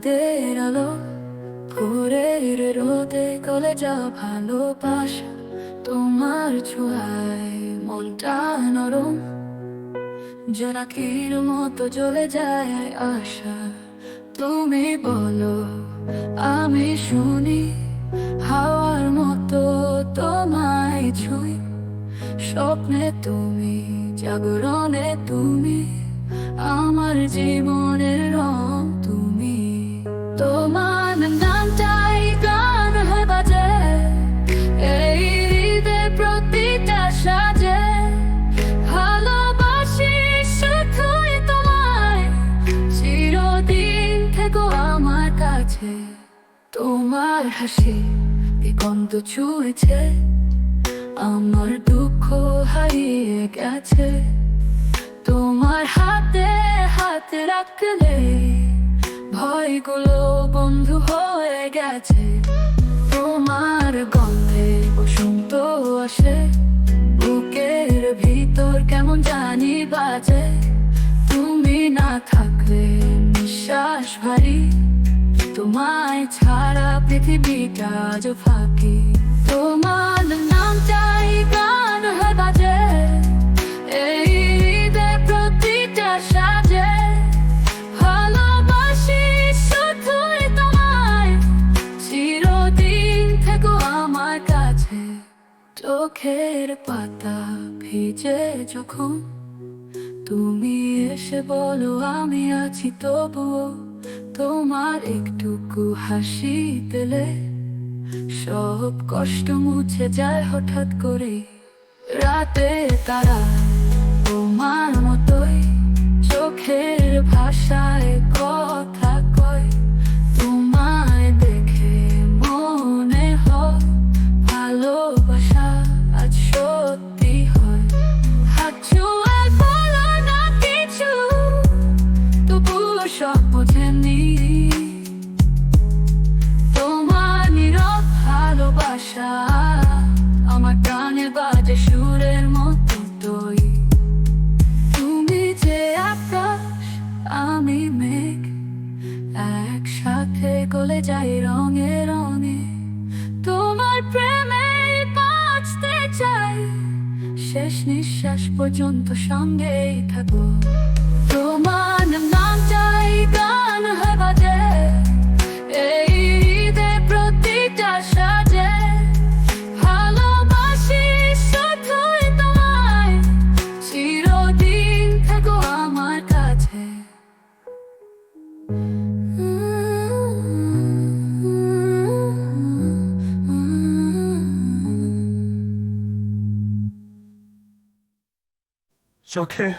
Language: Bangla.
চাঁদের আলো, ভোরের রোদে গলে যাওয়া ভালোবাসা, তোমার ছোঁয়ায় মনটা নরম, জোনাকির মতো জ্বলে যায় আশা। তুমি বলো আমি শুনি, হাওয়ার মতো তোমায় ছুঁই। স্বপ্নে তুমি, জাগরণে তুমি, আমার জীবনের রং তুমি। তোমার নামটাই গান হয়ে বাজে এই হৃদয়ে প্রতিটা সাজে। ভালোবাসি শুধুই তোমায়, চিরদিন থেকো আমার কাছে। তোমার হাসি দিগন্ত ছুঁয়েছে, আমার দুঃখ হারিয়ে গেছে। তোমার হাতে হাতে রাখলে ভয়গুলো বন্ধু হয়ে গেছে। তোমার গন্ধে বসন্ত আসে, বুকের ভিতর কেমন জানি বাজে। তুমি না থাকলে নিঃশ্বাস ভারী, তোমায় ছাড়া পৃথিবীটা আজ ফাঁকি। তোমার নামটাই গান হয়ে বাজে এই হৃদয়ে প্রতিটা সাজে। ভালোবাসি শুধুই তোমায়, চিরদিন থেকো আমার কাছে। চোখের পাতা ভিজে যখন তুমি এসে বলো আমি আছি তবুও। তোমার একটুকু হাসি পেলে সব কষ্ট মুছে যায় হঠাৎ করে। রাতে তারা তোমার মতোই, চোখের ভাষায় কথা কয়। তোমায় দেখে মনে হয় ভালোবাসা আজ সত্যি হয়। হাত ছুঁয়ে বলো না কিছু, তবুও সব বোঝেনি। তোমার নীরব ভালোবাসা আমার কানে বাজে সুরের মতো তোই। তুমি যে আকাশ, আমি মেঘ, একসাথে গলে যাই রঙে রঙে। তোমার প্রেমে বাঁচতে চাই, শেষ নিঃশ্বাস পর্যন্ত সঙ্গেই থাকবো। তোমার নামটাই গান হয়ে বাজে এই হৃদয়ে প্রতিটা সাজে। ভালোবাসি শুধুই তোমায়, চিরদিন থেকো আমার কাছে। It's okay.